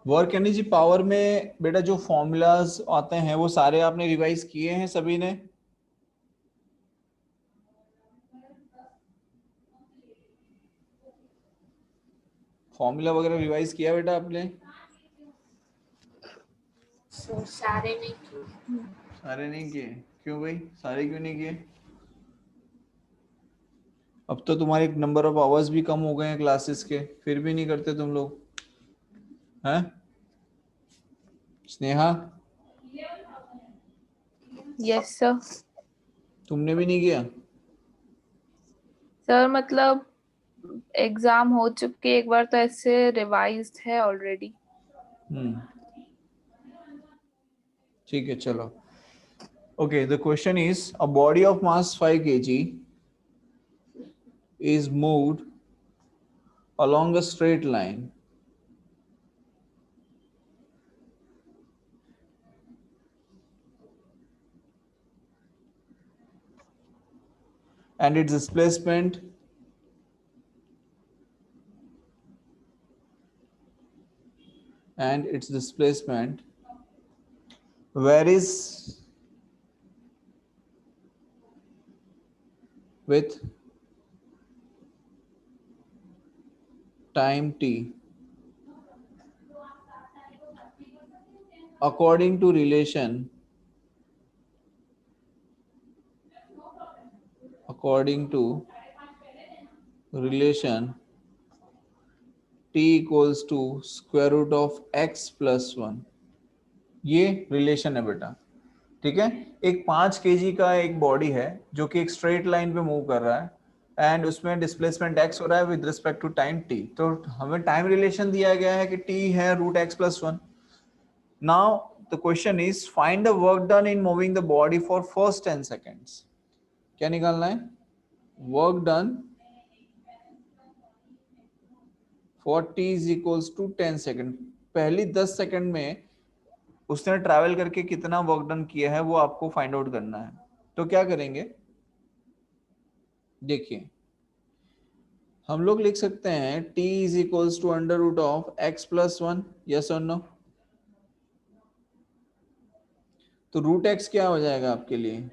Work energy power में बेटा जो फॉर्मूलाज आते हैं वो सारे आपने रिवाइज किए हैं सभी ने? फॉर्मूला वगैरह रिवाइज किया बेटा आपने? सारे नहीं किए। सारे नहीं किए? क्यों भाई, सारे क्यों नहीं किए? अब तो तुम्हारे नंबर ऑफ आवर्स भी कम हो गए हैं क्लासेस के, फिर भी नहीं करते तुम लोग हैं? Sneha, yes sir. तुमने भी नहीं किया? सर मतलब एग्जाम हो चुके एक बार, तो ऐसे रिवाइज्ड है ऑलरेडी। ठीक है चलो। Okay, the question is a body of mass 5 kg is moved along a straight line and its displacement varies with time t according to relation t equals to square root of x plus 1। ये relation है बेटा, ठीक है। एक 5 kg का एक body है जो कि एक स्ट्रेट लाइन पे मूव कर रहा है एंड उसमें डिस्प्लेसमेंट x हो रहा है with respect to time t। तो हमें टाइम रिलेशन दिया गया है कि t है root x plus 1। Now the question is find the work done in moving the body for first 10 seconds. क्या निकालना है? Work done for t is equals to 10 second. पहली 10 सेकेंड में उसने ट्रैवल करके कितना वर्क डन किया है वो आपको फाइंड आउट करना है। तो क्या करेंगे, देखिए हम लोग लिख सकते हैं t is equals to under root of x plus 1। Yes और नो? तो रूट x क्या हो जाएगा आपके लिए?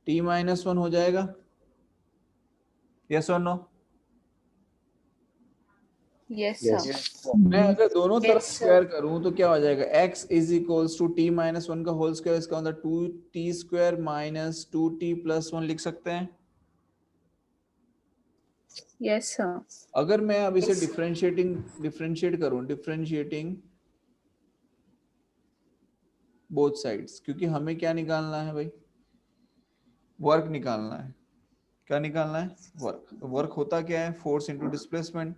t माइनस 1 हो जाएगा। यस और नो? Yes Yes. सर। मैं अगर दोनों तरफ Yes, sir. स्क्वायर करूं तो क्या हो जाएगा? x is equals to T minus 1 का होल स्क्वायर, इसका मतलब 2t square minus 2t plus 1 लिख सकते हैं। Yes sir. अगर मैं अब इसे Yes. डिफरेंशिएटिंग बोथ साइड्स, क्योंकि हमें क्या निकालना है भाई? वर्क निकालना है। क्या निकालना है? वर्क। तो वर्क होता क्या है? Force into displacement.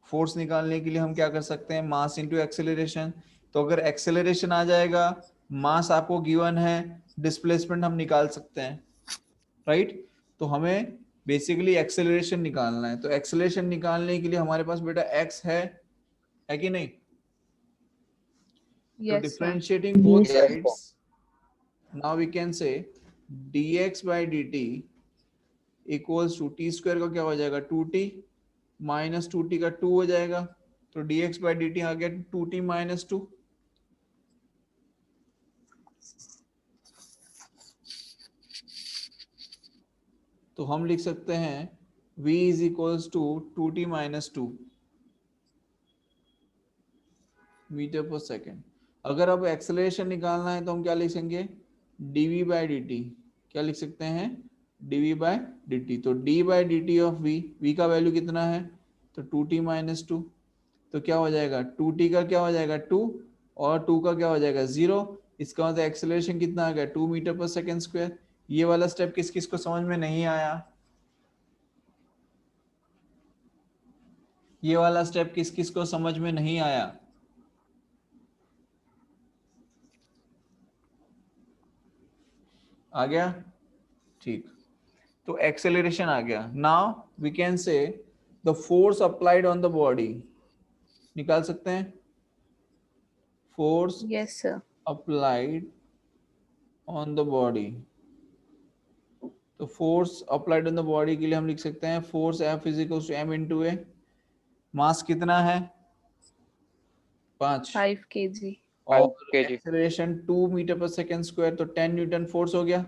फोर्स निकालने के लिए हम क्या कर सकते हैं? Mass into acceleration. तो अगर एक्सेलरेशन आ जाएगा, मास आपको गिवन है, डिस्प्लेसमेंट हम निकाल सकते हैं, राइट? तो हमें बेसिकली एक्सेलरेशन निकालना है। तो एक्सेलरेशन निकालने के लिए हमारे पास बेटा एक्स है कि नहीं? तो yes sir. Differentiating both sides, now we can say dx by dt equals to T square का क्या हो जाएगा? 2t माइनस 2t का 2 हो जाएगा। तो dx by dt आ गया 2t माइनस 2। तो हम लिख सकते हैं v is equals to 2t minus 2 metre पर सेकेंड। अगर अब एक्सेलरेशन निकालना है तो हम क्या लिखेंगे? dv by dt। क्या लिख सकते हैं? dv by dt। तो d by dt of v का वैल्यू कितना है? तो 2t माइनस 2। तो क्या हो जाएगा? 2t का क्या हो जाएगा? 2, और 2 का क्या हो जाएगा? 0। इसका मतलब एक्सेलरेशन कितना आ गया? 2 मीटर पर सेकेंड स्क्वायर। ये वाला स्टेप किस किस को समझ में नहीं आया? ये वाला स्टेप किस किस को समझ में नहीं आया? आ गया? ठीक। तो एक्सेलरेशन आ गया। Now we can say the force applied on the body. निकाल सकते हैं force yes sir. Applied on the body. तो force applied on the body के लिए हम लिख सकते हैं force F is equal to m into a. Mass कितना है? 5 5 kg. और 5 kg. एक्सेलरेशन 2 मीटर पर सेकेंड स्क्वायर, तो 10 न्यूटन फोर्स हो गया।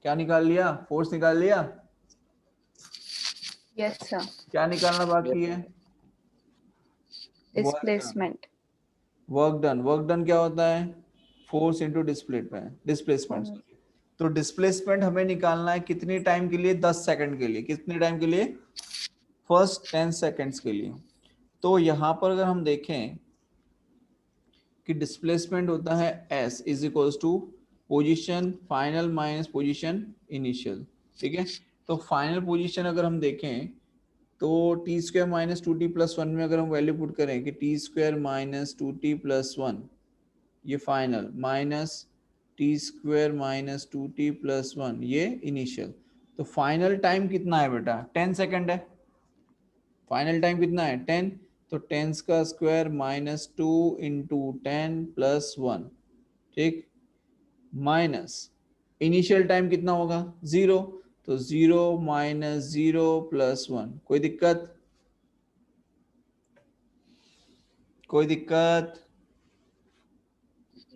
क्या निकाल लिया? फोर्स निकाल लिया। Yes sir. क्या निकालना बाकी है? Displacement. Work done. Work done क्या होता है? Force into displacement. तो डिस्प्लेसमेंट हमें निकालना है कितनी टाइम के लिए? 10 सेकंड के लिए। कितने टाइम के लिए? फर्स्ट 10 सेकंड्स के लिए। तो यहाँ पर अगर हम देखें कि डिस्प्लेसमेंट होता है s is equals to position final minus position initial. ठीक है, तो फाइनल पोजीशन अगर हम देखें तो T square minus 2t plus 1 में अगर हम वैल्यू पुट करें कि T square minus 2t plus 1, ये final, minus T square minus 2t plus 1 ये इनिशियल, तो फाइनल टाइम कितना है बेटा? 10 सेकंड है। फाइनल टाइम कितना है? 10। तो 10 का स्क्वायर माइनस 2 इंटू 10 प्लस 1, ठीक, माइनस इनिशियल टाइम कितना होगा? 0। तो 0 माइनस 0 प्लस 1। कोई दिक्कत? कोई दिक्कत?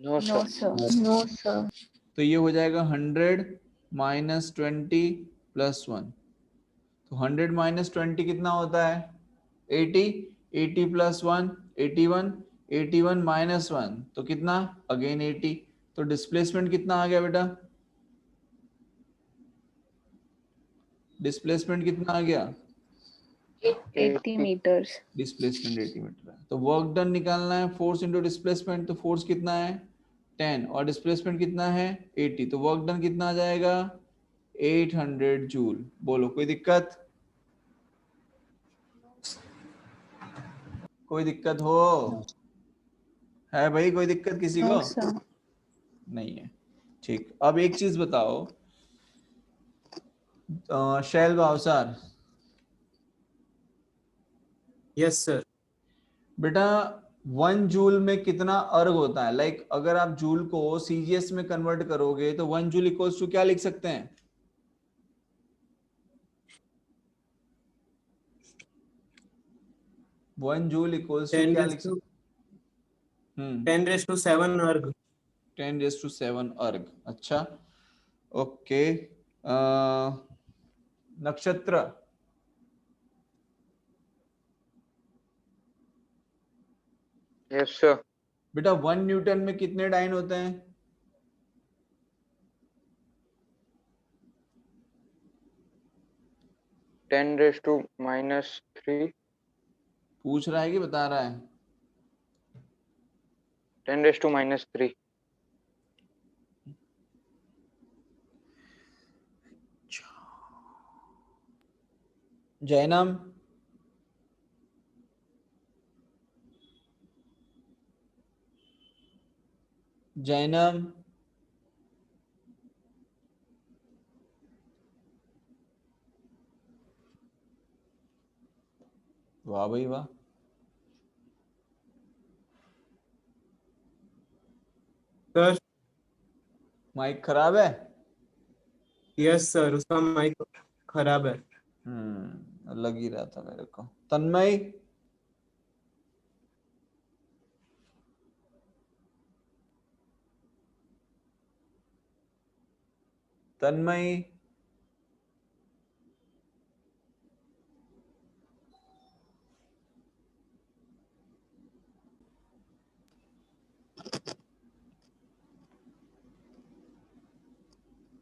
No No sir. sir. No sir. तो ये हो जाएगा 100 माइनस 20 प्लस 1। तो 100 माइनस 20 कितना होता है? 80। 80 प्लस 1 81। 81 माइनस 1 तो कितना? अगेन 80। तो डिस्प्लेसमेंट कितना आ गया बेटा? डिस्प्लेसमेंट कितना आ गया? 80 meters. डिस्प्लेसमेंट 80 मीटर है। तो वर्क डन निकालना है फोर्स इंटू डिस्प्लेसमेंट। तो फोर्स कितना है? 10 और डिस्प्लेसमेंट कितना है? 80। तो वर्क डन कितना आ जाएगा? 800 जूल। बोलो कोई दिक्कत? कोई दिक्कत हो? है भाई कोई दिक्कत किसी No को? sir. नहीं है। ठीक, अब एक चीज बताओ शैल भावसार, यस सर। बेटा 1 जूल में कितना अर्ग होता है? लाइक अगर आप जूल को सीजीएस में कन्वर्ट करोगे तो 1 जूल इक्वल्स टू क्या लिख सकते हैं? 1 जूल इक्वल्स टू क्या लिख सकते? 10⁻7 अर्ग। 10⁻7 अर्ग। अच्छा, ओके। नक्षत्र, Yes sir. बेटा 1 न्यूटन में कितने डाइन होते हैं? 10⁻⁻3. पूछ रहा है कि बता रहा है? 10⁻⁻3. जैनम, जैनम, वाह भाई वाह। सर माइक खराब है? यस सर, उसका माइक खराब है। लग ही रहा था मेरे को। तन्मय, तन्मय,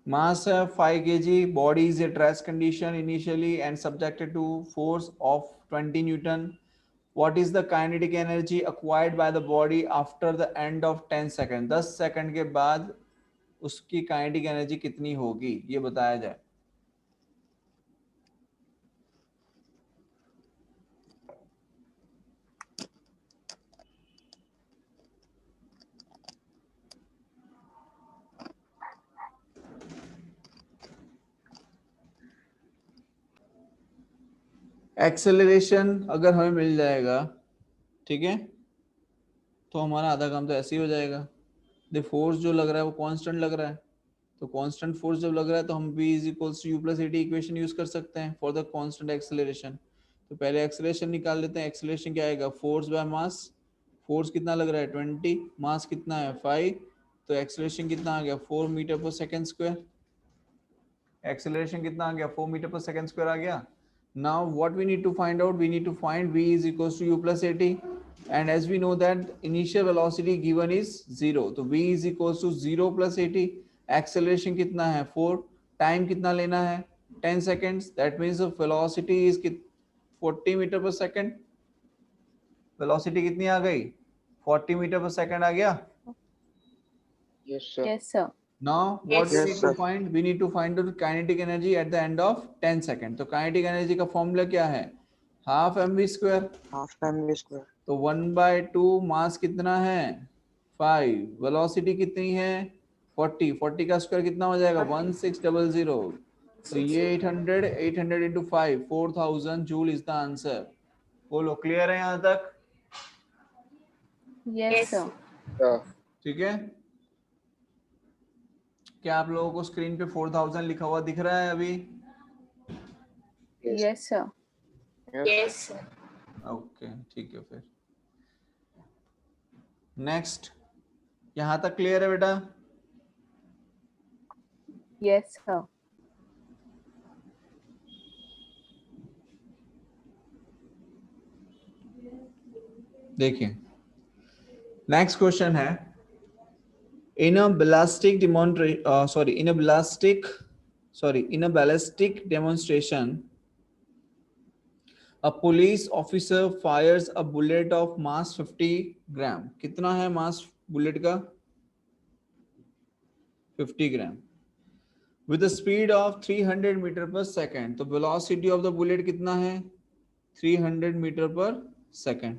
mass 5 kg, body is at rest condition initially and subjected to force of 20 newton. What is the kinetic energy acquired by the body after the end of 10 second? 10 second के बाद उसकी काइनेटिक एनर्जी कितनी होगी ये बताया जाए। Acceleration अगर हमें मिल जाएगा, ठीक है, तो हमारा आधा काम तो ऐसे ही हो जाएगा। द फोर्स जो लग रहा है वो कांस्टेंट लग रहा है, तो कांस्टेंट फोर्स जब लग रहा है तो हम v is equals to U plus A T equation use कर सकते हैं फॉर द कांस्टेंट एक्सेलरेशन। तो पहले एक्सेलरेशन निकाल लेते हैं। एक्सेलरेशन क्या आएगा? फोर्स बाय मास फोर्स कितना लग रहा है 20, मास कितना है 5, तो एक्सेलरेशन कितना आ गया 4 मीटर पर सेकेंड स्क्वायर। एक्सेलरेशन कितना आ गया 4 मीटर पर सेकेंड स्क्वायर आ गया। Now what we need to find out, we need to find v is equals to u plus at, and as we know that initial velocity given is 0, तो v is equals to 0 plus at, acceleration कितना है 4, time कितना लेना है 10 seconds, that means the velocity is 40 metre पर second. Velocity कितनी आ गई 40 metre पर सेकेंड आ गया। Yes, sir. Yes, sir. Now what Yes, we Yes, need to sir. find, we need to find the kinetic energy at the end of 10 seconds। तो kinetic energy का formula क्या है, half mv square, Half mv square. तो 1/2, मास कितना है 5, velocity कितनी है 40, 40 का स्क्वायर कितना हो जाएगा 1600, तो ये 800 into 5, 4000 joule is the answer. बोलो क्लियर है यहाँ तक? Yes, Yes, sir. Yeah. ठीक है, क्या आप लोगों को स्क्रीन पे 4000 लिखा हुआ दिख रहा है अभी? Yes. Yes, sir. Yes. yes, sir. Okay ठीक है, फिर नेक्स्ट, यहाँ तक क्लियर है बेटा? Yes, sir. देखिए नेक्स्ट क्वेश्चन है, in a ballistic demonstration a police officer fires a bullet of mass 50 gram। कितना है मास बुलेट का 50 gram, with a speed of 300 metre पर सेकेंड, तो वेलोसिटी ऑफ द बुलेट कितना है 300 मीटर पर second.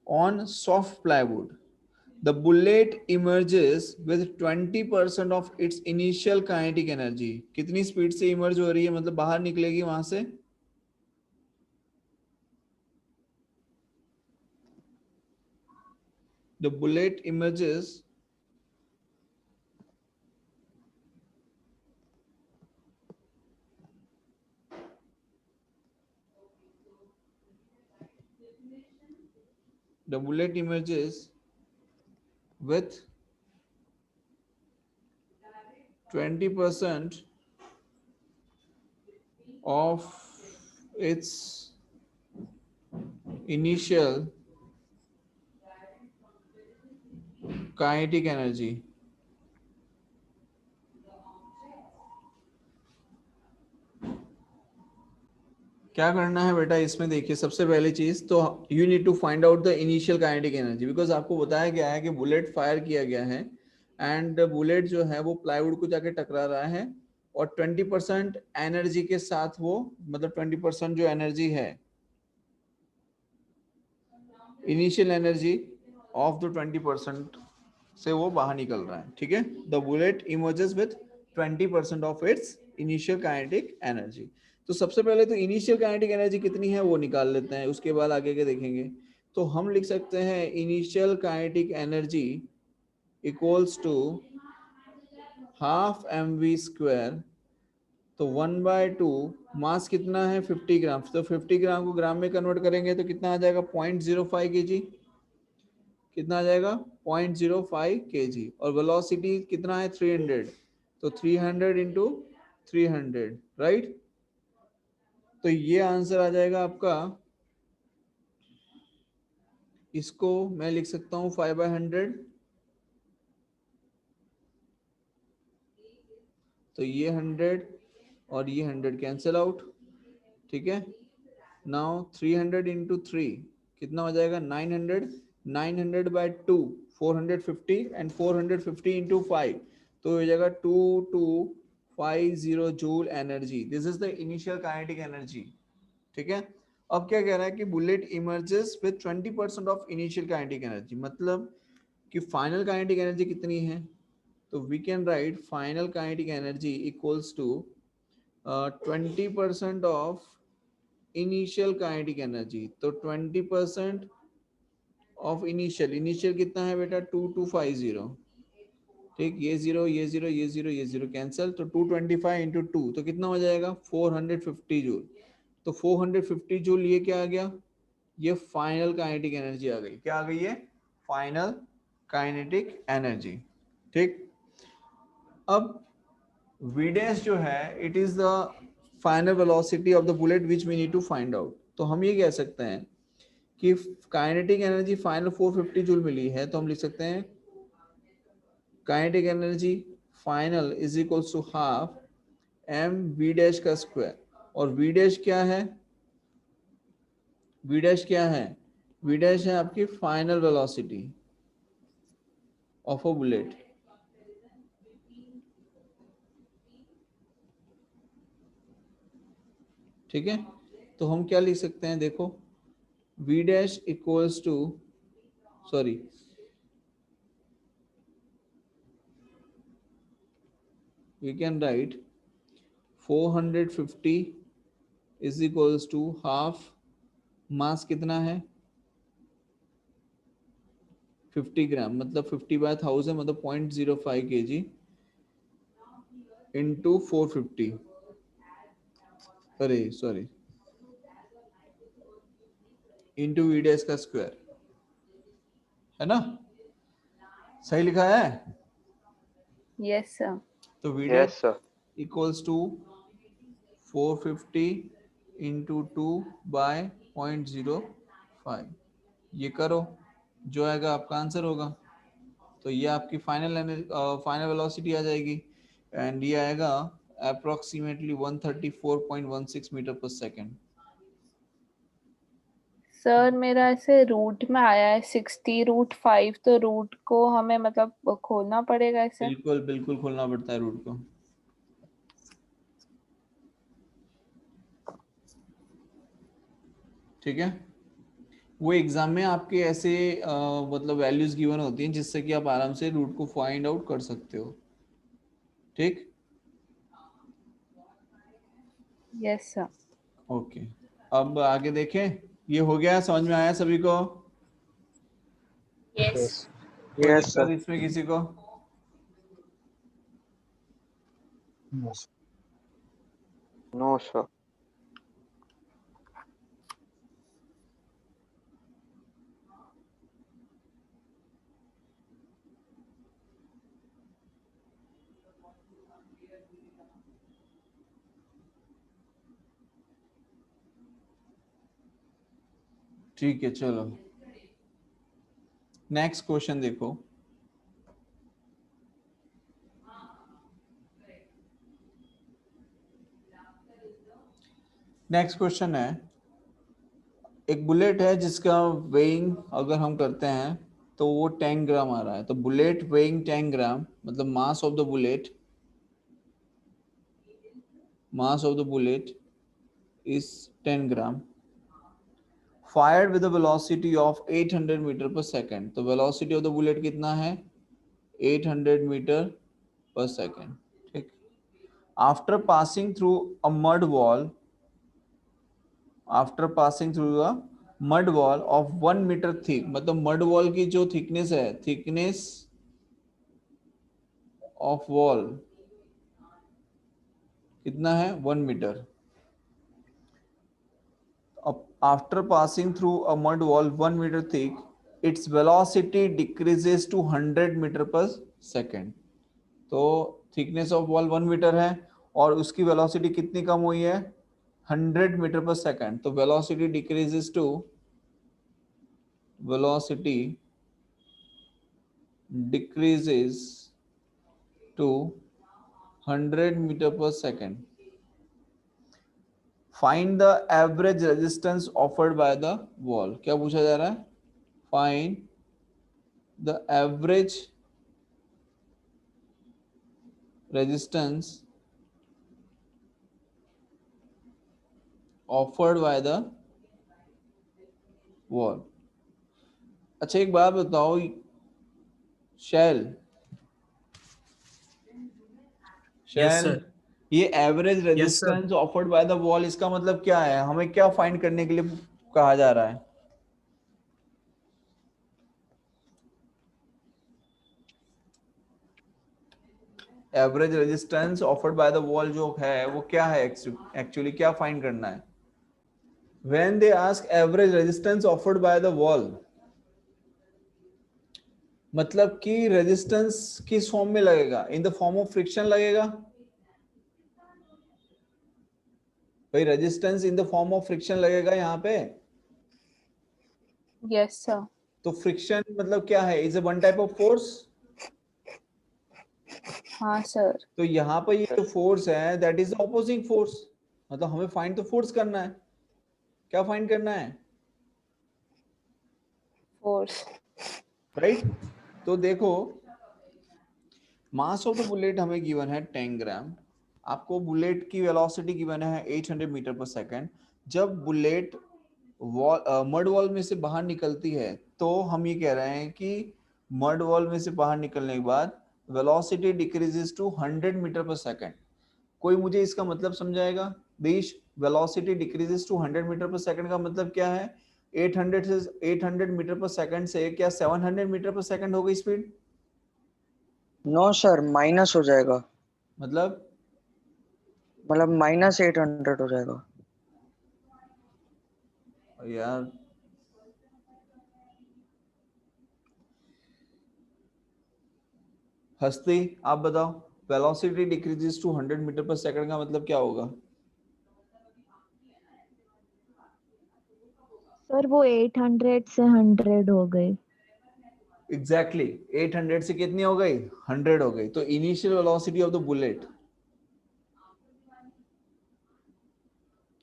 on soft plywood the bullet emerges with 20% of its initial kinetic energy। कितनी speed से इमर्ज हो रही है, मतलब बाहर निकलेगी वहां से? the bullet emerges with 20% of its initial kinetic energy। क्या करना है बेटा इसमें, देखिए सबसे पहली चीज तो you need to find out the initial kinetic energy, because आपको बताया गया है कि बुलेट फायर किया गया है एंड बुलेट जो है वो प्लाईवुड को जाके टकरा रहा है और 20% एनर्जी के साथ वो, मतलब 20% जो एनर्जी है इनिशियल एनर्जी ऑफ द 20% से वो बाहर निकल रहा है। ठीक है, the bullet emerges with 20% of its initial kinetic energy. तो सबसे पहले तो इनिशियल काइनेटिक एनर्जी कितनी है वो निकाल लेते हैं, उसके बाद आगे के देखेंगे। तो हम लिख सकते हैं initial kinetic energy equals to half mv square, तो 1/2, मास कितना है 50 ग्राम, तो 50 ग्राम को ग्राम में कन्वर्ट करेंगे तो कितना आ जाएगा 0.05 kg, कितना आ जाएगा 0.05 kg, और वेलोसिटी कितना है 300, तो 300 इंटू 300, राइट। तो ये आंसर आ जाएगा आपका, इसको मैं लिख सकता हूँ 5/100, तो ये 100 और ये 100 कैंसिल आउट। ठीक है, नाउ 300 इंटू 3 कितना हो जाएगा 900, 900/2 450 एंड 450 इंटू 5, तो हो जाएगा 2250 joule energy. This is the initial kinetic energy. ठीक है, अब क्या कह रहा है कि bullet emerges with 20% of initial kinetic energy, मतलब कि फाइनल काइनेटिक एनर्जी कितनी है, तो we can write final kinetic energy equals to 20% of initial kinetic energy. तो 20% ऑफ इनिशियल कितना है बेटा 2250। ठीक, ये जीरो ये जीरो ये जीरो ये जीरो कैंसिल, तो 225 इंटू 2 तो कितना हो जाएगा 450 जूल। तो 450 जूल ये क्या आ गया, ये फाइनल काइनेटिक एनर्जी आ गई। क्या आ गई है? Final kinetic energy. ठीक, अब v डैश जो है it is the final velocity of the bullet which we need to find out. तो हम ये कह सकते हैं कि काइनेटिक एनर्जी फाइनल 450 जूल मिली है, तो हम लिख सकते हैं kinetic energy final is equals to half M V dash का स्क्वायर। और वी डैश क्या है? वी डैश क्या है? वी डैश है आपकी final velocity of a bullet. ठीक है, तो हम क्या लिख सकते हैं? देखो, v dash equals to, sorry, we can write 450 is equals to half, mass कितना है? 50 ग्राम, मतलब 50/1000 मतलब 0.05 kg इंटू 450, अरे सॉरी, इंटू वी डैश का स्क्वायर, है ना? सही लिखा है? Yes sir. तो v Yes, dash sir. Equals to 450 into 2/0.05। ये करो, जो आएगा आपका आंसर होगा। तो ये आपकी फाइनल वेलोसिटी आ जाएगी, एंड ये आएगा अप्रोक्सीमेटली 134.16 मीटर पर सेकेंड। सर मेरा ऐसे रूट में आया है 60√5, तो रूट को हमें मतलब खोलना पड़ेगा ऐसे? बिल्कुल बिल्कुल खोलना पड़ता है रूट को। ठीक है, वो एग्जाम में आपके ऐसे मतलब वैल्यूज गिवन होती हैं जिससे कि आप आराम से रूट को फाइंड आउट कर सकते हो। ठीक, यस सर। ओके, अब आगे देखें। ये हो गया, समझ में आया सभी को? Yes. कोई Yes, दिक्कत sir. इसमें किसी को? No, sir. ठीक है, चलो नेक्स्ट क्वेश्चन देखो। नेक्स्ट क्वेश्चन है, एक बुलेट है जिसका वेइंग अगर हम करते हैं तो वो 10 ग्राम आ रहा है। तो बुलेट वेइंग 10 ग्राम मतलब mass of the bullet, mass of the bullet is 10 gram, fired with the velocity of 800 metre पर सेकेंड। तो वेलोसिटी ऑफ द बुलेट कितना है? 800 मीटर पर सेकेंड। ठीक, after passing through a mud wall, after passing through a mud wall of 1 metre thick, मतलब mud wall की जो thickness है, थिकनेस ऑफ वॉल कितना है? 1 metre. After passing through a mud wall 1 metre thick, its velocity decreases to 100 metre पर second. तो thickness of wall 1 metre है और उसकी वेलोसिटी कितनी कम हुई है? 100 मीटर पर सेकेंड। तो velocity decreases to, velocity decreases to 100 metre पर second. Find the average resistance offered by the wall. क्या पूछा जा रहा है? Find the average resistance offered by the wall. अच्छा एक बात बताओ, शैल, Yes, शैल, sir. ये average Yes, sir. Resistance offered by the wall, इसका मतलब क्या है? हमें क्या फाइंड करने के लिए कहा जा रहा है? Average resistance offered by the wall जो है वो क्या है? एक्चुअली क्या फाइंड करना है? when they ask average resistance offered by the wall, मतलब कि रेजिस्टेंस किस फॉर्म में लगेगा, in the form of friction लगेगा भाई, resistance in the form of friction लगेगा यहाँ पे। Yes sir. तो फ्रिक्शन मतलब क्या है, is a one type of force. हाँ सर। तो यहाँ पर ये जो फोर्स है that is the opposing force, मतलब हमें फाइंड तो फोर्स करना है, क्या फाइंड करना है, फोर्स। राइट। तो देखो मास ऑफ द बुलेट हमें गिवन है 10 ग्राम, आपको बुलेट की वेलोसिटी गिवन है 800 मीटर पर सेकंड। जब बुलेट मड वॉल में से बाहर निकलती है तो हम ये कह रहे हैं कि मड वॉल में से बाहर निकलने के बाद वेलोसिटी डिक्रीजेस टू 100 मीटर पर सेकंड। कोई मुझे इसका मतलब समझाएगा देश, वेलोसिटी डिक्रीजेस टू 100 मीटर पर सेकंड का मतलब क्या है, 800 मीटर पर सेकंड से क्या 700 मीटर पर सेकंड हो गई स्पीड। नो सर, माइनस हो जाएगा, मतलब -800 हो जाएगा। यार हस्ती आप बताओ, वेलोसिटी डिक्रीजेस टू 100 मीटर पर सेकंड का मतलब क्या होगा। सर वो 800 से 100 हो गई। एग्जैक्टली 800 से कितनी हो गई, 100 हो गई। तो initial velocity of the bullet,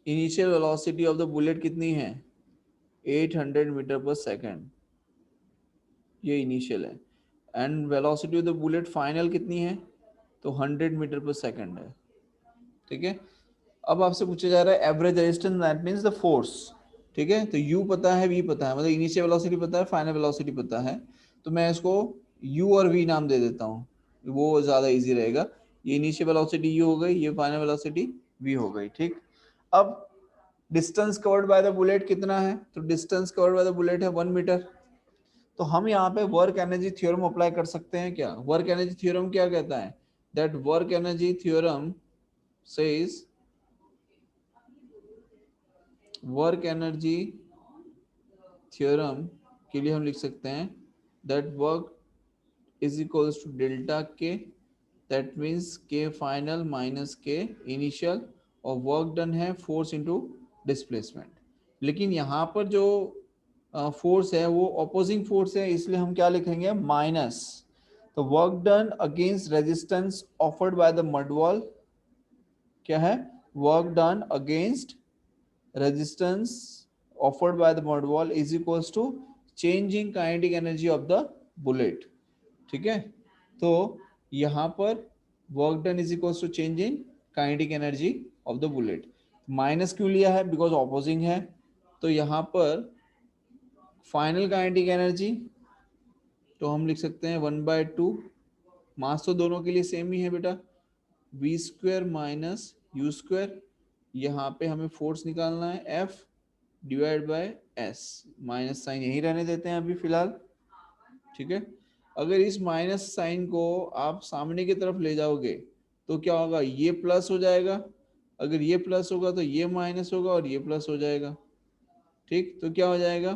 initial velocity of the bullet कितनी है, 800 मीटर पर सेकंड, ये इनिशियल है। And velocity of the bullet final कितनी है, तो 100 मीटर पर सेकंड है, ठीक है। अब आपसे पूछा जा रहा है average resistance, that means the force, ठीक है। तो u पता है, v पता है, मतलब इनिशियल वेलोसिटी पता है, फाइनल वेलोसिटी पता है। तो मैं इसको u और v नाम दे देता हूँ, वो ज्यादा इजी रहेगा। ये इनिशियल वेलोसिटी u हो गई, ये फाइनल वेलोसिटी v हो गई, ठीक। अब distance covered by the bullet कितना है, तो distance covered by the bullet है 1 मीटर। तो हम यहाँ पे वर्क एनर्जी थ्योरम अप्लाई कर सकते हैं क्या। वर्क एनर्जी थ्योरम क्या कहता है, that work energy theorem says, work energy theorem के लिए हम लिख सकते हैं that work is equals to delta K, that means K final minus K initial, और वर्क डन है फोर्स इनटू डिस्प्लेसमेंट। लेकिन यहाँ पर जो फोर्स है वो ऑपोजिंग फोर्स है, इसलिए हम क्या लिखेंगे, माइनस। तो work done against resistance offered by the mud wall क्या है, work done against resistance offered by the mud wall is equals to change in kinetic energy of the bullet, ठीक है। तो यहाँ पर work done is equals to change in kinetic energy of the bullet। Minus क्यों लिया है, because opposing है। तो यहाँ पर फाइनल काइनेटिक एनर्जी तो हम लिख सकते हैं 1/2, मास तो दोनों के लिए सेम ही है बेटा, v square minus u square, यहाँ पे हमें फोर्स निकालना है F divide by S, minus sign यही रहने देते हैं अभी फिलहाल, ठीक है। अगर इस माइनस साइन को आप सामने की तरफ ले जाओगे तो क्या होगा, ये प्लस हो जाएगा, अगर ये प्लस होगा तो ये माइनस होगा और ये प्लस हो जाएगा, ठीक। तो क्या हो जाएगा,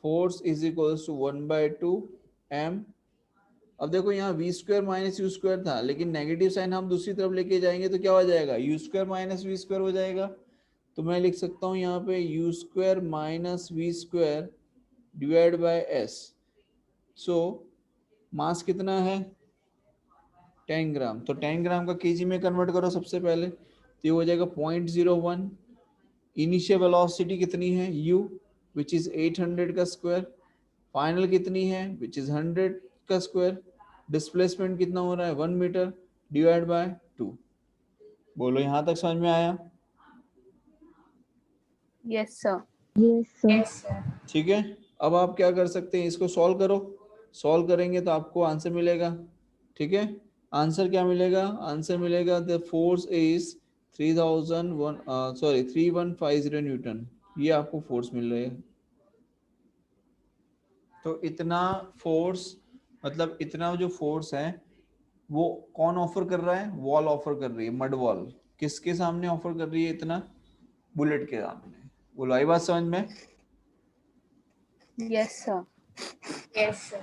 force is equals to 1/2 m। अब देखो यहाँ V square minus U square था, लेकिन नेगेटिव साइन हम दूसरी तरफ लेके जाएंगे तो क्या हो जाएगा, u square minus v square हो जाएगा। तो मैं लिख सकता हूँ यहाँ पे u square minus v square divide by s. So mass कितना है 10 ग्राम, तो 10 ग्राम का केजी में कन्वर्ट करो सबसे पहले, तो ये हो जाएगा 0.01। इनिशियल वेलोसिटी कितनी है u विच इज 800 का स्क्वायर, फाइनल कितनी है विच इज 100 का स्क्वायर, डिस्प्लेसमेंट कितना हो रहा है 1 मीटर डिवाइड बाय 2। बोलो यहाँ तक समझ में आया, yes sir. Yes sir. Yes sir. ठीक है। अब आप क्या कर सकते हैं, इसको सॉल्व करो, सॉल्व करेंगे तो आपको आंसर मिलेगा, ठीक है। आंसर क्या मिलेगा, आंसर मिलेगा द फोर्स इज 3150 न्यूटन, ये आपको फोर्स मिल रहा है। तो इतना फोर्स, मतलब इतना जो फोर्स है वो कौन ऑफर कर रहा है, वॉल ऑफर कर रही है, मड वॉल किसके सामने ऑफर कर रही है इतना, बुलेट के सामने। बोलो आई बात समझ में? Yes sir. Yes, sir.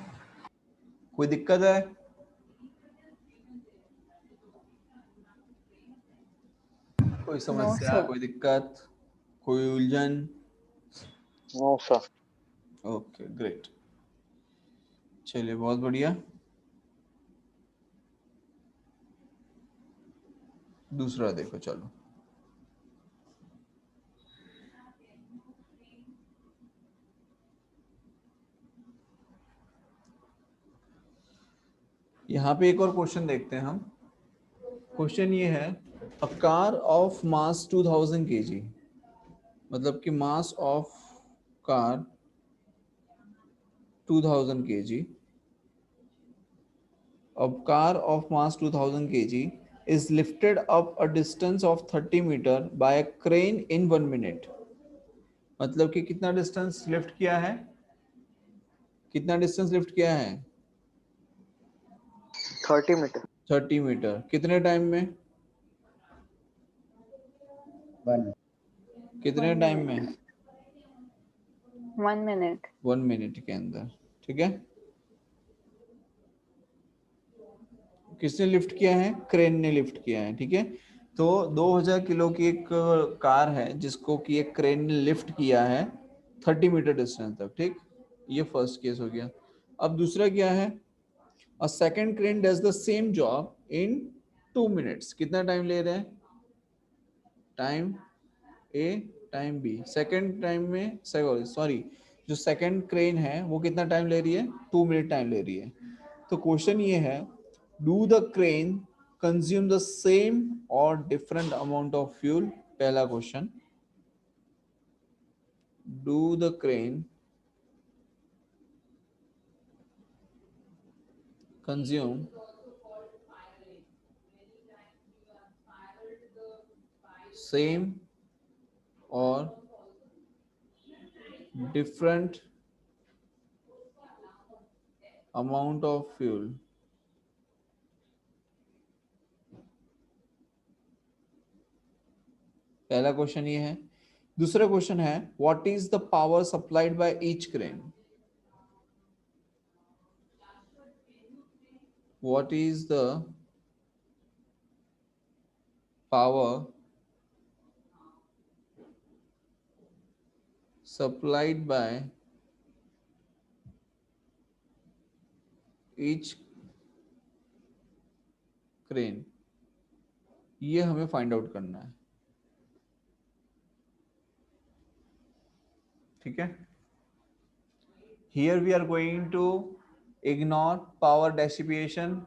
कोई दिक्कत है? कोई समस्या, sir. कोई दिक्कत, कोई उलझन? No sir. ओके ग्रेट, चलिए बहुत बढ़िया। दूसरा देखो चलो। यहाँ पे एक और क्वेश्चन देखते हैं हम। क्वेश्चन ये है, a car of mass 2000 kg, मतलब कि mass of car 2000 kg, a car of mass 2000 kg is lifted up a distance of 30 meter by a crane in 1 minute। मतलब कि कितना डिस्टेंस लिफ्ट किया है? कितना डिस्टेंस लिफ्ट किया है? 30 मीटर। 30 मीटर। कितने टाइम में? कितने टाइम में? 1 minute। 1 मिनट के अंदर। ठीक है, किसने लिफ्ट किया है? क्रेन ने लिफ्ट किया है। ठीक है, तो 2000 किलो की एक कार है जिसको कि एक क्रेन ने लिफ्ट किया है 30 मीटर डिस्टेंस तक। ठीक, ये फर्स्ट केस हो गया। अब दूसरा क्या है? A second crane does the same job in 2 minutes. कितना टाइम ले रहे हैं? टाइम ए, टाइम बी। सेकंड टाइम में सॉरी, जो सेकंड क्रेन है वो कितना टाइम ले रही है? 2 मिनट टाइम ले रही है। तो क्वेश्चन ये है, do the crane consume the same और डिफरेंट अमाउंट ऑफ फ्यूल? पहला question, do the crane consume same और डिफरेंट अमाउंट ऑफ फ्यूल? पहला क्वेश्चन ये है। दूसरा क्वेश्चन है, what is the power supplied by each crane? What is the power supplied by each crane? ये हमें find out करना है। ठीक है, here we are going to ignore power dissipation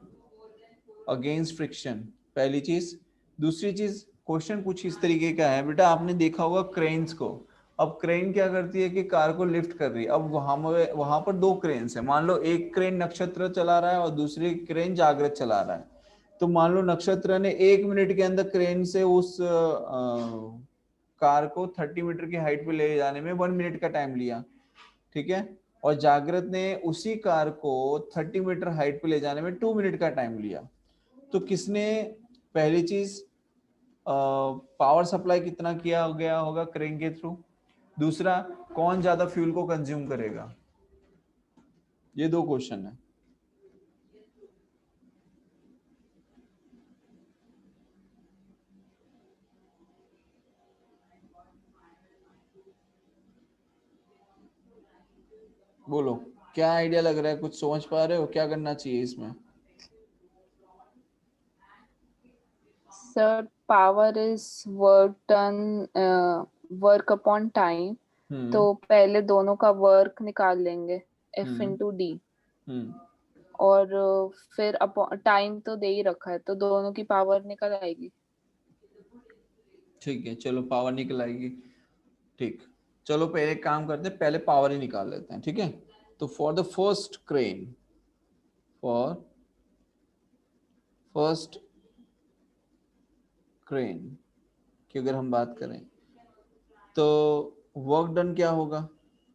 against friction, पहली चीज। दूसरी चीज, क्वेश्चन कुछ इस तरीके का है बेटा, आपने देखा होगा क्रेन्स को। अब क्रेन क्या करती है कि कार को लिफ्ट कर रही है। अब वहां पर दो क्रेन्स है। मान लो एक क्रेन नक्षत्र चला रहा है और दूसरी क्रेन जागृत चला रहा है। तो मान लो नक्षत्र ने 1 मिनट के अंदर क्रेन से उस कार को 30 मीटर की हाइट पे ले जाने में 1 मिनट का टाइम लिया। ठीक है, और जागृत ने उसी कार को 30 मीटर हाइट पे ले जाने में 2 मिनट का टाइम लिया। तो किसने, पहली चीज, पावर सप्लाई कितना किया गया होगा क्रेन के थ्रू? दूसरा, कौन ज्यादा फ्यूल को कंज्यूम करेगा? ये दो क्वेश्चन है। बोलो, क्या आइडिया लग रहा है? कुछ समझ पा रहे हो? क्या करना चाहिए इसमें? Sir power is work done, work upon time. तो पहले दोनों का वर्क निकाल लेंगे, F इंटू डी। और फिर टाइम तो दे ही रखा है तो दोनों की पावर निकल आएगी। ठीक है, चलो पावर निकल आएगी। ठीक, चलो पहले एक काम करते हैं, पहले पावर ही निकाल लेते हैं। ठीक है, तो for the first crane, for first crane की अगर हम बात करें तो वर्क डन क्या होगा?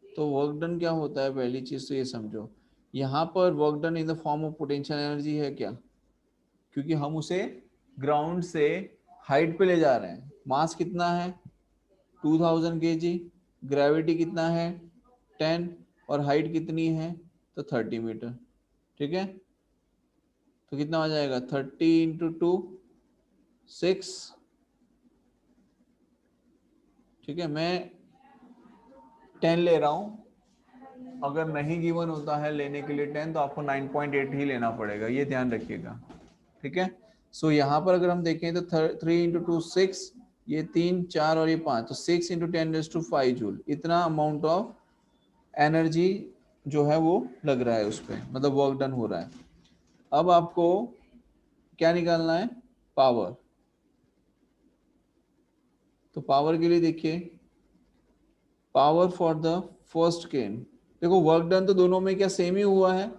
तो वर्क डन क्या होता है? पहली चीज तो ये समझो, यहाँ पर work done in the form of potential energy है क्या? क्योंकि हम उसे ग्राउंड से हाइट पे ले जा रहे हैं। मास कितना है? 2000 kg, ग्रेविटी कितना है 10 और हाइट कितनी है तो 30 मीटर। ठीक है, तो कितना हो जाएगा 30 इंटू 2 6। ठीक है, मैं 10 ले रहा हूं, अगर नहीं गिवन होता है लेने के लिए 10 तो आपको 9.8 ही लेना पड़ेगा, ये ध्यान रखिएगा। ठीक है, सो यहाँ पर अगर हम देखें तो 3 इंटू 2 6, ये 3 4 और ये 5, तो 6 इंटू 10⁵ जूल, इतना अमाउंट ऑफ एनर्जी जो है वो लग रहा है उस पर, मतलब वर्क डन हो रहा है। अब आपको क्या निकालना है, पावर। तो पावर के लिए देखिए, पावर फॉर द फर्स्ट केन, देखो वर्क डन तो दोनों में क्या सेम ही हुआ है,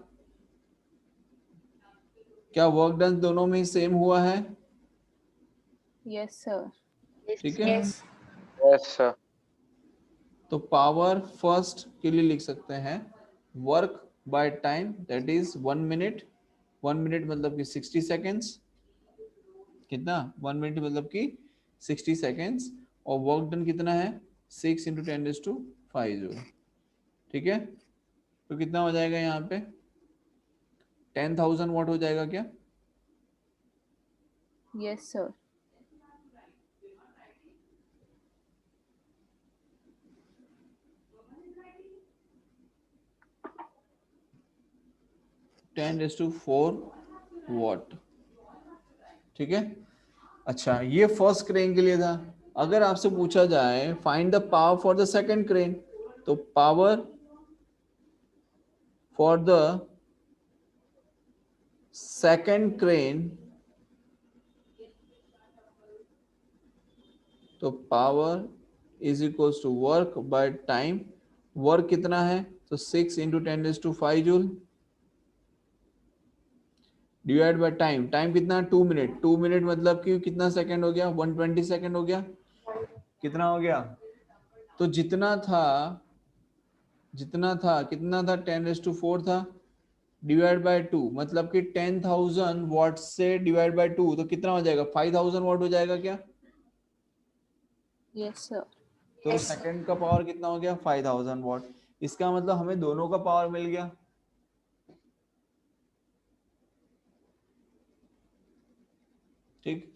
क्या वर्क डन दोनों में ही सेम हुआ है? Yes sir. ठीक है, Yes. Yes sir. तो पावर फर्स्ट के लिए लिख सकते हैं work by time, that is 1 minute. 1 minute मतलब कि 60 सेकेंड्स, कितना 1 मिनट मतलब कि 60 सेकेंड्स, और वर्क डन कितना है 6 इंटू 10⁵ जूल। ठीक है, तो कितना हो जाएगा यहाँ पे 10,000 वॉट हो जाएगा क्या? Yes sir. Ten raise to 4 watt. ठीक है, अच्छा ये फर्स्ट क्रेन के लिए था। अगर आपसे पूछा जाए find the power for the second crane, तो power for the second crane, तो power is equal to work by time. Work कितना है तो 6 इंटू 10⁵ joule divide by time. Time कितना 2 मिनट। 2 मिनट मतलब कि कितना सेकंड हो गया 120 सेकंड हो गया, कितना हो गया, तो जितना था कितना था 10⁴ था डिवाइड बाय 2, मतलब कि 10,000 वॉट से डिवाइड बाय 2 तो कितना हो जाएगा 5,000 वॉट हो जाएगा क्या? Yes sir. तो Yes. सेकंड का पावर कितना हो गया 5,000 वॉट। इसका मतलब हमें दोनों का पावर मिल गया। ठीक,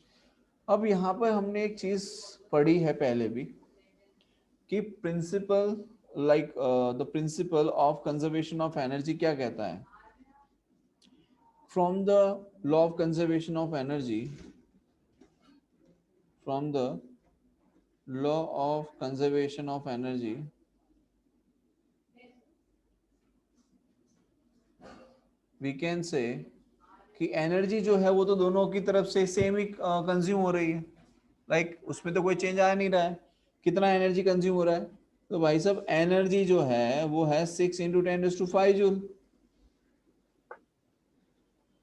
अब यहाँ पर हमने एक चीज पढ़ी है पहले भी कि principle like the principle of conservation of energy क्या कहता है। From the law of conservation of energy, from the law of conservation of energy, we can say कि एनर्जी जो है वो तो दोनों की तरफ से सेम ही कंज्यूम हो रही है, लाइक उसमें तो कोई चेंज आ नहीं रहा है। कितना एनर्जी कंज्यूम हो रहा है, तो भाई साहब एनर्जी जो है वो है 6 इंटू 10⁵ जूल।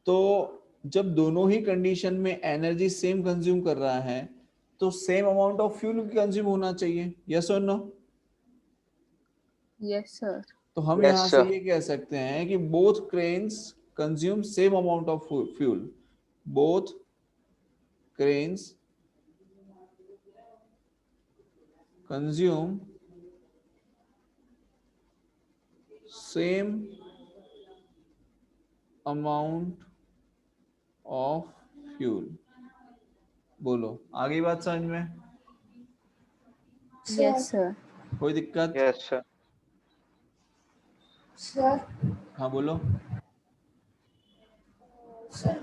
तो जब दोनों ही कंडीशन में एनर्जी सेम कंज्यूम कर रहा है तो same amount of fuel consume होना चाहिए, यस और नो? Yes sir. तो हम Yes, यहाँ से sir. ये कह सकते हैं कि both cranes consume same amount of fuel, both cranes consume same amount of fuel. बोलो आगे बात समझ में, यस सर। कोई दिक्कत? Yes sir. Sir, हाँ बोलो। sir,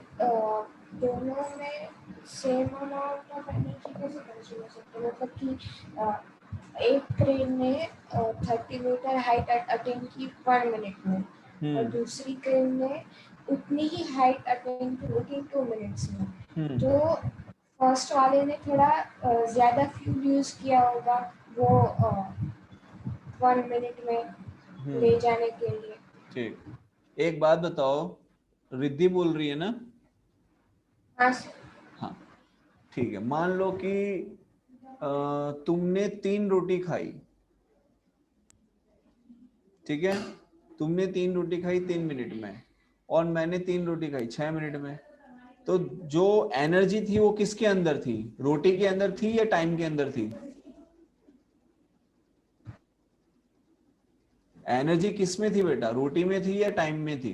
दोनों में सेम अमाउंट ऑफ एनर्जी कैसे कंज्यूम हो सकते हैं, मतलब कि एक क्रेन ने 30 मीटर हाइट अटेन की 1 मिनट में और दूसरी क्रेन ने उतनी ही हाइट अटेन की लेकिन 2 मिनट्स में। तो फर्स्ट वाले ने थोड़ा ज्यादा फ्यूल यूज किया होगा वो 1 मिनट में ले जाने के लिए। ठीक, एक बात बताओ, रिद्धि बोल रही है ना? हाँ सर। हाँ ठीक है, मान लो कि तुमने 3 रोटी खाई, ठीक है, तुमने 3 रोटी खाई 3 मिनट में और मैंने 3 रोटी खाई 6 मिनट में, तो जो एनर्जी थी वो किसके अंदर थी, रोटी के अंदर थी या टाइम के अंदर थी? एनर्जी किस में थी बेटा, रोटी में थी या टाइम में थी?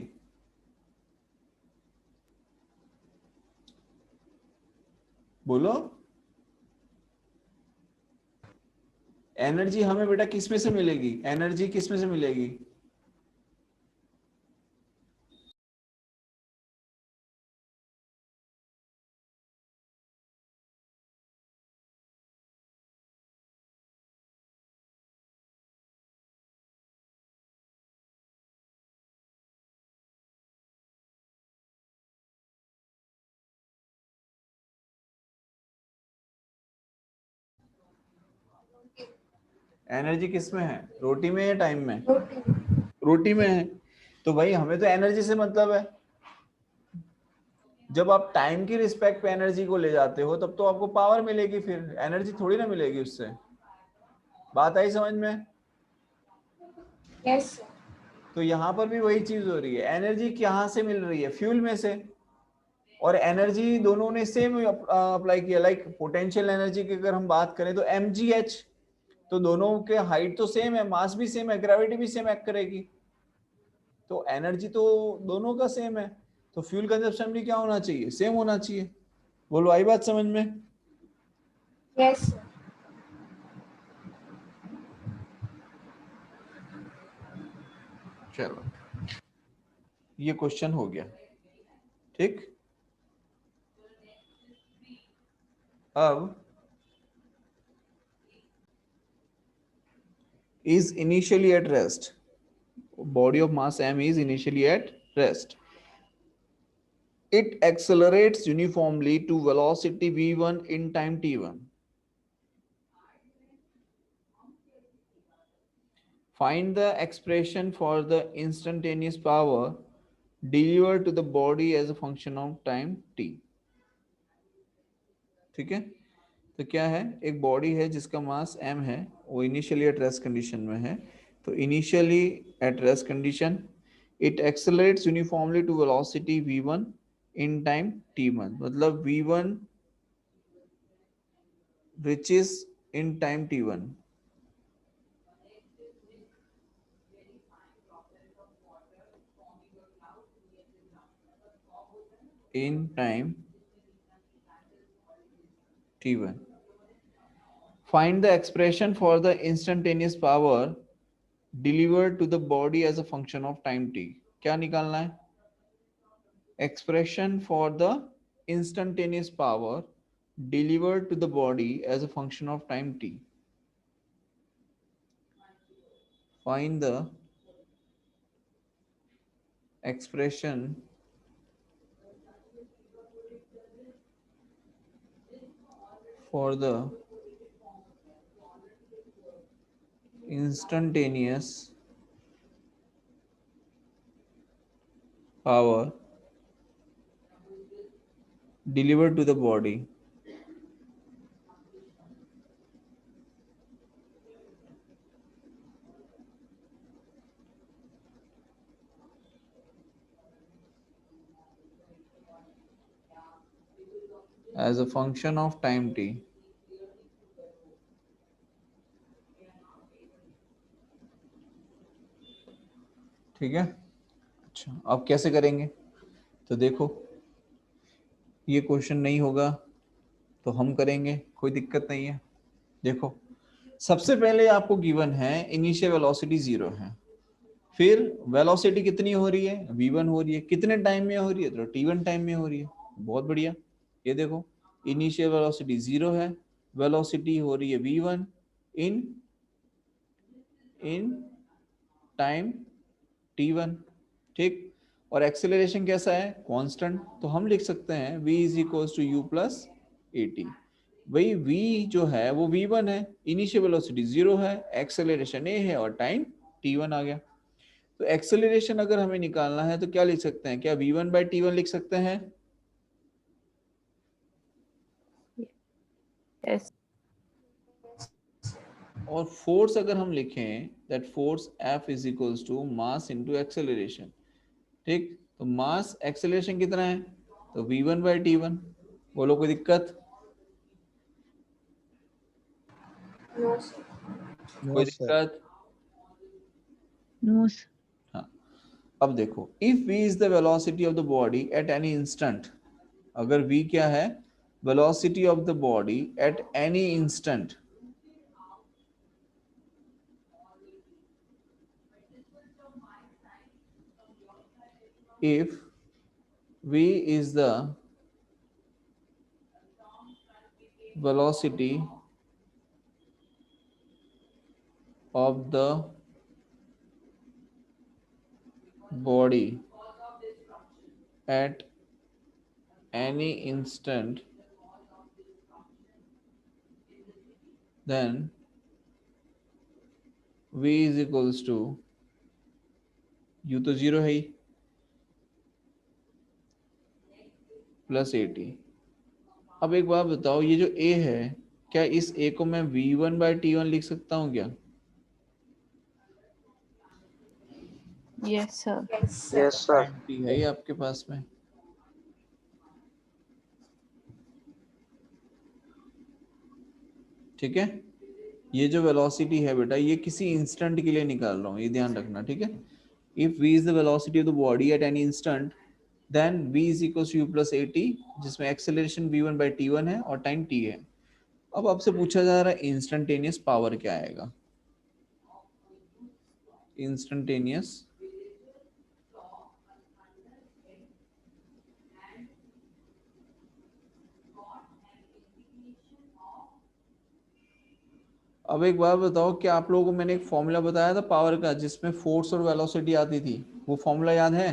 बोलो। एनर्जी हमें बेटा किस में से मिलेगी, एनर्जी किस में से मिलेगी? एनर्जी किस में है, रोटी में या टाइम में? रोटी में है। तो भाई हमें तो एनर्जी से मतलब है। जब आप टाइम की रिस्पेक्ट पे एनर्जी को ले जाते हो तब तो आपको पावर मिलेगी, फिर एनर्जी थोड़ी ना मिलेगी उससे। बात आई समझ में? Yes sir. तो यहाँ पर भी वही चीज हो रही है, एनर्जी कहाँ से मिल रही है, फ्यूल में से। और एनर्जी दोनों ने सेम अप्लाई किया, लाइक पोटेंशियल एनर्जी की अगर हम बात करें तो mgh, तो दोनों के हाइट तो सेम है, मास भी सेम है, ग्रेविटी भी सेम एक्ट करेगी, तो एनर्जी तो दोनों का सेम है, तो फ्यूल कंजप्शन भी क्या होना चाहिए, सेम होना चाहिए। बोलो आई बात समझ में? Yes sir. चलो ये क्वेश्चन हो गया, ठीक। अब is initially at rest, body of mass m is initially at rest, it accelerates uniformly to velocity v1 in time t1. Find the expression for the instantaneous power delivered to the body as a function of time t. ठीक है, तो क्या है, एक body है जिसका मास m है, वो इनिशियली एट रेस्ट कंडीशन में है, तो initially at rest condition it accelerates uniformly to velocity v1 in time t1, मतलब v1 reaches in time t1 in time t1. Find the expression for the instantaneous power delivered to the body as a function of time t. क्या निकालना है, expression for the instantaneous power delivered to the body as a function of time t. Find the expression for the instantaneous power delivered to the body as a function of time t. ठीक है, अच्छा अब कैसे करेंगे, तो देखो ये question नहीं होगा तो हम करेंगे, कोई दिक्कत नहीं है। देखो सबसे पहले आपको गिवन है इनिशियल वेलोसिटी 0 है, फिर वेलोसिटी कितनी हो रही है, v1 हो रही है, कितने टाइम में हो रही है, तो t1 टाइम में हो रही है। बहुत बढ़िया, ये देखो इनिशियल वेलोसिटी 0 है, वेलोसिटी हो रही है v1 इन टाइम t1, ठीक। और एक्सेलरेशन कैसा है, कांस्टेंट, तो हम लिख सकते हैं v is equals to u plus at। भाई v जो है वो v1 है, इनिशियल वेलोसिटी 0 है, एक्सेलरेशन a है और टाइम t1 आ गया। तो एक्सेलरेशन अगर हमें निकालना है तो क्या लिख सकते हैं, क्या v1 बाई t1 लिख सकते हैं? यस। और फोर्स अगर हम लिखें that force F is equals to mass into acceleration, ठीक। तो मास एक्सेलरेशन कितना है, तो v1 बाई t1। बोलो कोई दिक्कत? No sir. कोई नो सर। दिक्कत? No, sir. हाँ, अब देखो, if v is the velocity of the body at any instant, अगर v क्या है, velocity of the body at any instant, if v is the velocity of the body at any instant, then v is equals to, u तो zero है ही, plus A T. अब एक बात बताओ, ये जो a है, क्या इस a को मैं v1/t1 लिख सकता हूँ क्या? Yes sir. Yes sir. t है ही आपके पास में, ठीक है। ये जो वेलोसिटी है बेटा, ये किसी इंस्टेंट के लिए निकाल रहा हूँ, ये ध्यान रखना, ठीक है। If v is the velocity of the body at any instant, then v is equal to u plus A T, जिसमें एक्सेलरेशन v1/t1 है और टाइम t है। अब आपसे पूछा जा रहा है इंस्टेंटेनियस पावर क्या आएगा। इंस्टेंटेनियस अब एक बात बताओ, क्या आप लोगों को मैंने एक फॉर्मूला बताया था पावर का, जिसमें फोर्स और वेलोसिटी आती थी, वो फॉर्मूला याद है?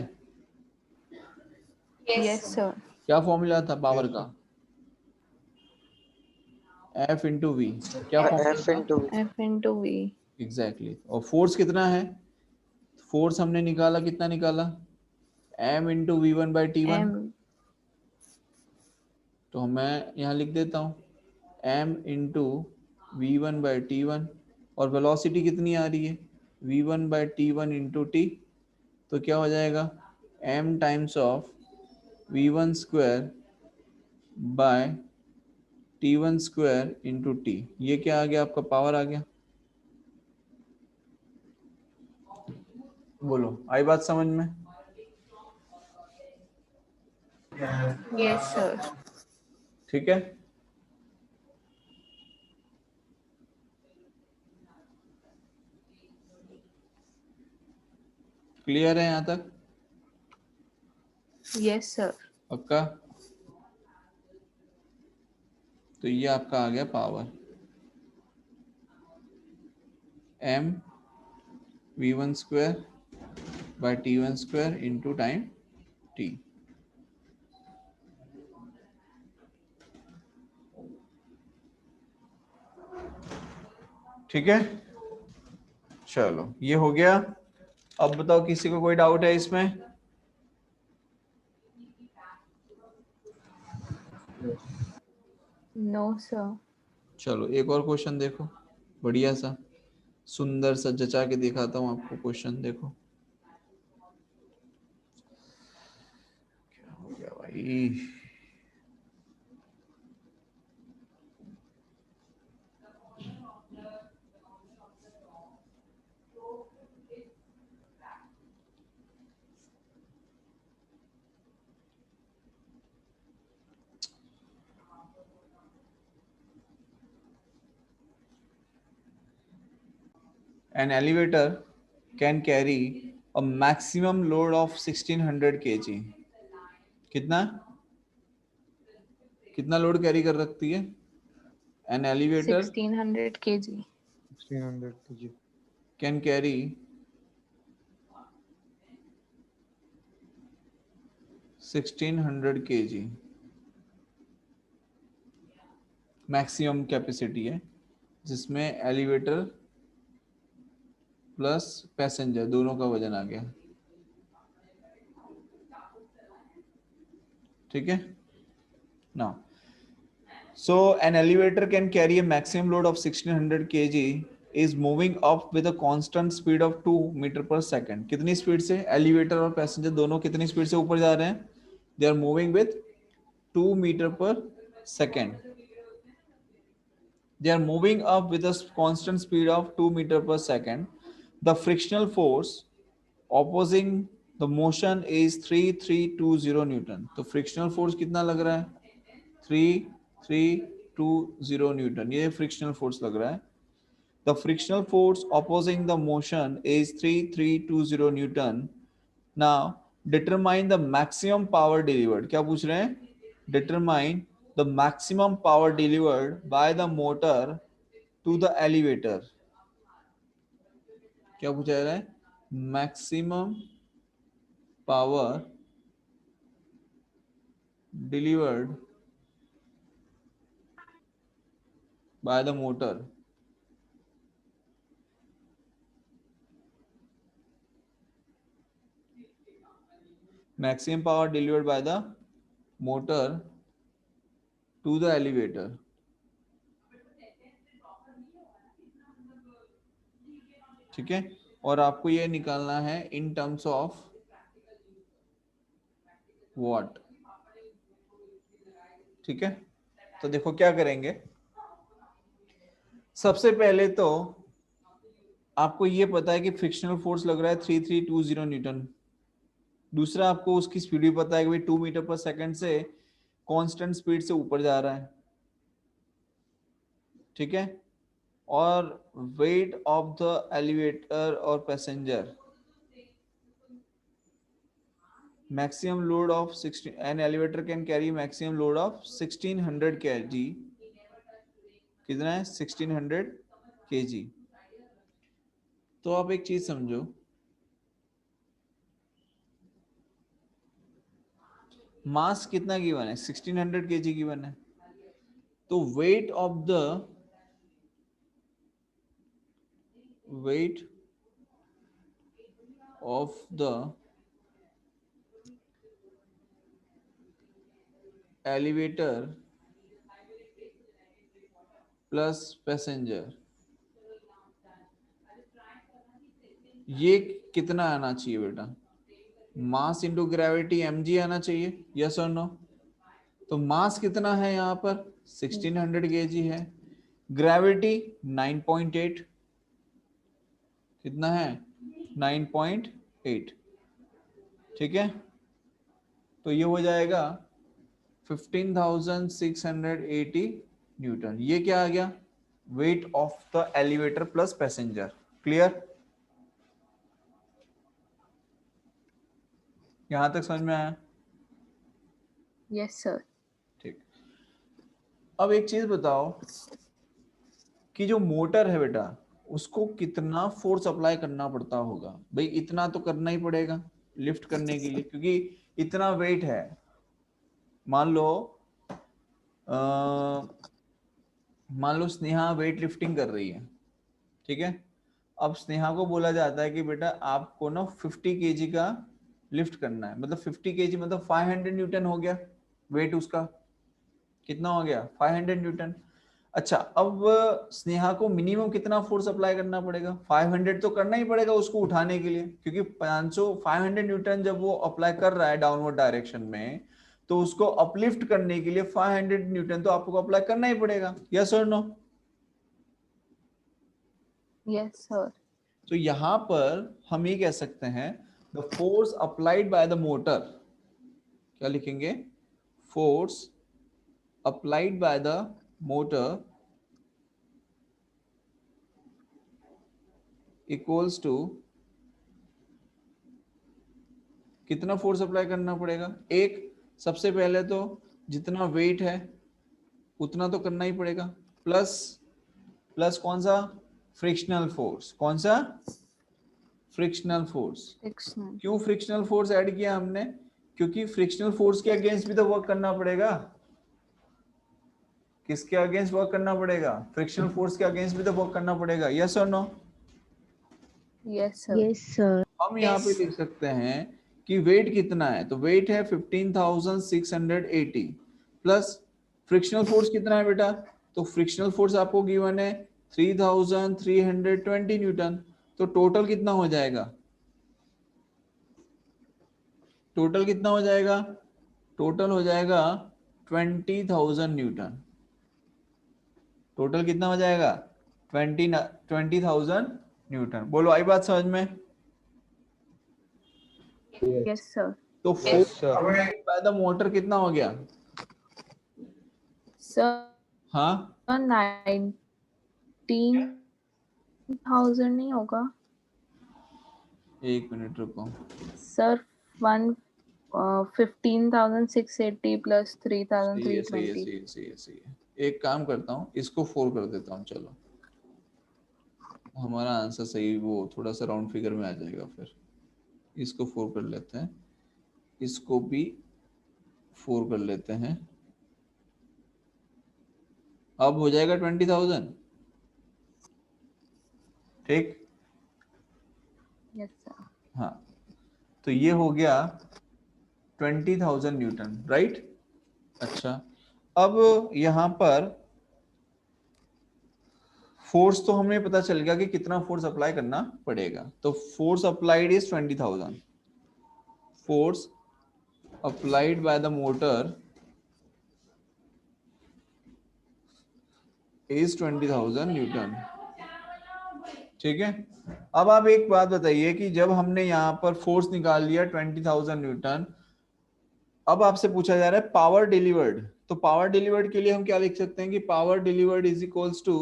Yes sir. क्या फॉर्मूला था पावर का? F into V. क्या फॉर्मूला F था? Into F into V. Exactly. और फोर्स कितना है? फोर्स हमने निकाला, कितना निकाला? m into V one by T one. M. तो मैं यहाँ लिख देता हूँ m into V one by T one, और वेलोसिटी कितनी आ रही है? v1/t1 into T. तो क्या हो जाएगा? m times of v1 square by t1 square into T. ये क्या आ गया? आपका पावर आ गया। बोलो, आई बात समझ में? Yes sir. ठीक है। क्लियर है यहाँ तक? Yes sir. पक्का? तो ये आपका आ गया power m v1 square by t1 square into time t। ठीक है, चलो ये हो गया। अब बताओ, किसी को कोई डाउट है इसमें? No sir. चलो एक और क्वेश्चन देखो, बढ़िया सा, सुंदर सा जचा के दिखाता हूँ आपको क्वेश्चन। देखो क्या हो गया भाई। An elevator can carry a maximum load of 1600 kg। कितना कितना लोड कैरी कर सकती है an elevator? 1600 kg। 1600 kg. Can carry 1600 kg maximum capacity है, जिसमें एलिवेटर प्लस पैसेंजर दोनों का वजन आ गया। ठीक है ना। So an elevator can carry a maximum load of 1600 kg is moving up with a constant speed of 2 metre पर सेकेंड। कितनी स्पीड से एलिवेटर और पैसेंजर दोनों कितनी स्पीड से ऊपर जा रहे हैं? They are moving with 2 metre पर second. They are moving up with a constant speed of 2 meter per second. The frictional force opposing the motion is 3320 Newton. तो फ्रिक्शनल फोर्स कितना लग रहा है? 3320 न्यूटन, ये फ्रिक्शनल फोर्स लग रहा है। The frictional force opposing the motion is 3320 Newton. Now determine the maximum power delivered। क्या पूछ रहे हैं? Determine the maximum power delivered by the motor to the elevator। क्या पूछा जा रहा है? Maximum power delivered by the motor maximum power delivered by the motor to the elevator। ठीक है, और आपको ये निकालना है इन टर्म्स ऑफ वॉट। ठीक है, तो देखो क्या करेंगे। सबसे पहले तो आपको ये पता है कि फ्रिक्शनल फोर्स लग रहा है 3320 न्यूटन। दूसरा, आपको उसकी स्पीड भी पता है कि भाई 2 मीटर पर सेकंड से कांस्टेंट स्पीड से ऊपर जा रहा है। ठीक है, और वेट ऑफ द एलिवेटर और passenger, maximum load of 16, an elevator can carry maximum load of 1600 kg। कितना है? 1600 kg। तो आप एक चीज समझो, मास कितना गिवन है? 1600 kg गिवन है। तो weight of the elevator plus passenger, ये कितना आना चाहिए बेटा? मास इंटू ग्रेविटी mg आना चाहिए, यस और नो? तो मास कितना है यहाँ पर? 1600 kg है। ग्रेविटी 9.8, कितना है? 9.8। ठीक है, तो ये हो जाएगा 15,680 न्यूटन। ये क्या आ गया? Weight of the elevator plus passenger. Clear? यहां तक समझ में आया? Yes sir. ठीक, अब एक चीज बताओ कि जो मोटर है बेटा, उसको कितना फोर्स अप्लाई करना पड़ता होगा? भाई इतना तो करना ही पड़ेगा लिफ्ट करने के लिए, क्योंकि इतना वेट है। मान लो स्नेहा वेट लिफ्टिंग कर रही है। ठीक है, अब स्नेहा को बोला जाता है कि बेटा आपको ना 50 केजी का लिफ्ट करना है। मतलब 50 केजी मतलब 500 न्यूटन हो गया वेट उसका। कितना हो गया? 500 न्यूटन। अच्छा, अब स्नेहा को मिनिमम कितना फोर्स अप्लाई करना पड़ेगा? 500 तो करना ही पड़ेगा उसको उठाने के लिए, क्योंकि 500 न्यूटन जब वो अप्लाई कर रहा है डाउनवर्ड डायरेक्शन में, तो उसको अपलिफ्ट करने के लिए 500 न्यूटन तो आपको अप्लाई करना ही पड़ेगा। यस और नो? Yes sir. तो यहां पर हम ये कह सकते हैं the force applied by the motor, क्या लिखेंगे? Force applied by the motor equals to, कितना फोर्स अप्लाई करना पड़ेगा? एक, सबसे पहले तो जितना वेट है उतना तो करना ही पड़ेगा, प्लस कौन सा? Frictional force. कौन सा? Frictional force. क्यों फ्रिक्शनल फोर्स ऐड किया हमने? क्योंकि फ्रिक्शनल फोर्स के अगेंस्ट भी तो वर्क करना पड़ेगा। किसके अगेंस्ट वर्क करना पड़ेगा? फ्रिक्शनल फोर्स के अगेंस्ट भी तो वर्क करना पड़ेगा। यस और no? Yes sir. Yes sir. हम यहाँ पे लिख सकते हैं कि वेट कितना है। तो वेट है 15,680 प्लस फ्रिक्शनल फोर्स कितना है बेटा? तो फ्रिक्शनल फोर्स आपको गिवन है 3,320 न्यूटन। तो टोटल कितना हो जाएगा? टोटल कितना हो जाएगा? टोटल हो जाएगा 20,000 न्यूटन। टोटल कितना हो जाएगा? 20,000 न्यूटन। बोलो आई बात समझ में? Yes sir. तो Yes, force sir. Bye the motor कितना हो गया? सर हाँ 19,000 नहीं होगा एक मिनट रुको। सर। 15,680 प्लस सही है, सही है, 3,320। सही है, सही है, सही है। एक काम करता हूँ, इसको 4 कर देता हूँ, चलो हमारा आंसर सही, वो थोड़ा सा राउंड फिगर में आ जाएगा। फिर इसको 4 कर लेते हैं, इसको भी 4 कर लेते हैं, अब हो जाएगा 20,000। ठीक, यस सर। हाँ तो ये हो गया 20,000 न्यूटन, राइट। अच्छा, अब यहाँ पर फोर्स तो हमें पता चल गया कि कितना फोर्स अप्लाई करना पड़ेगा। तो force applied is 20,000। Force applied by the motor is 20,000 Newton. ठीक है, अब आप एक बात बताइए कि जब हमने यहाँ पर फोर्स निकाल लिया 20,000 न्यूटन, अब आपसे पूछा जा रहा है पावर डिलीवर्ड। तो पावर डिलीवर्ड के लिए हम क्या लिख सकते हैं कि power delivered is equals to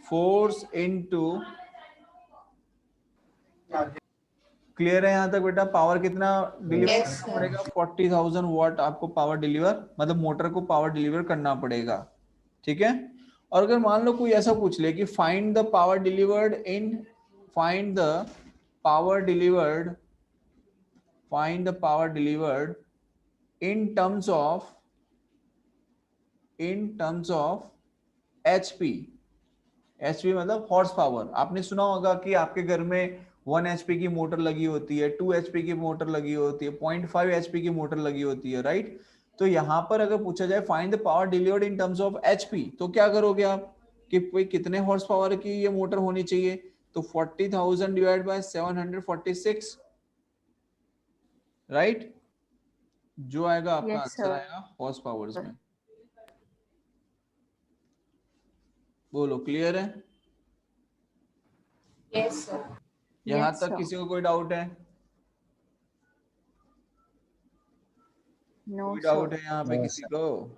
force into, clear है यहाँ तक बेटा? पावर कितना डिलीवर Yes, करना sir. पड़ेगा? 40,000 वॉट आपको पावर डिलीवर, मतलब मोटर को पावर डिलीवर करना पड़ेगा। ठीक है, और अगर मान लो कोई ऐसा पूछ ले कि find the power delivered in, find the power delivered, find the power delivered in terms of HP. HP मतलब हॉर्स पावर। आपने सुना होगा कि आपके घर में 1 एचपी की मोटर लगी होती है, 2 एचपी की मोटर लगी होती है, 0.5 एचपी की मोटर लगी होती है, राइट। तो यहां पर अगर पूछा जाए find the power delivered in terms of HP, तो क्या करोगे आप कि भाई कितने हॉर्स पावर की ये मोटर होनी चाहिए? तो 40,000 डिवाइड बाय 746, राइट। जो आएगा आपका यस आंसर सर। आएगा हॉर्स पावर्स में। बोलो क्लियर है? Yes, sir. यहां यस तक सर। किसी को कोई डाउट है? नो कोई डाउट सर। है यहाँ पे No, किसी sir. को?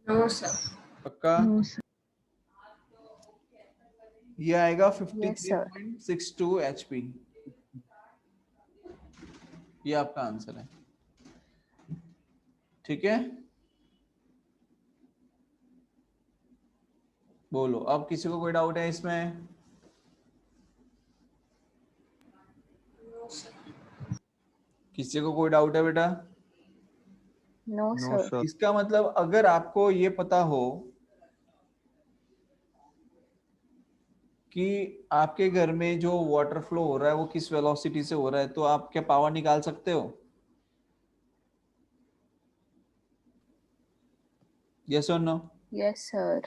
No, sir. पक्का? No sir. ये आएगा Yes, sir. 53.62 HP। ये आपका आंसर है। ठीक है, बोलो अब किसी को कोई डाउट है इसमें? No, sir. किसी को कोई डाउट है बेटा? No No, sir. sir. इसका मतलब अगर आपको ये पता हो कि आपके घर में जो वाटर फ्लो हो रहा है वो किस वेलोसिटी से हो रहा है, तो आप क्या पावर निकाल सकते हो? यस और नो? Yes sir.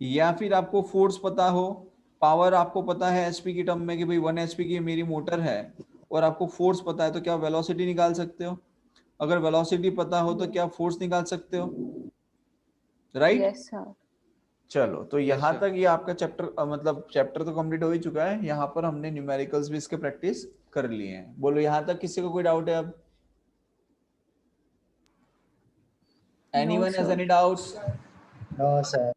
या फिर आपको फोर्स पता हो, पावर आपको पता है एचपी की टर्म में कि भाई 1 एचपी की मेरी मोटर है, और आपको फोर्स पता है, तो क्या वेलोसिटी निकाल सकते हो? अगर वेलोसिटी पता हो तो क्या फोर्स निकाल सकते हो, राइट? Yes sir. चलो तो यहाँ sir. तक ये आपका चैप्टर, मतलब चैप्टर तो कंप्लीट हो ही चुका है। यहाँ पर हमने न्यूमेरिकल्स भी इसके प्रैक्टिस कर लिए हैं। बोलो यहाँ तक किसी को कोई डाउट है? अब No, anyone has sir. Any doubts? No, sir.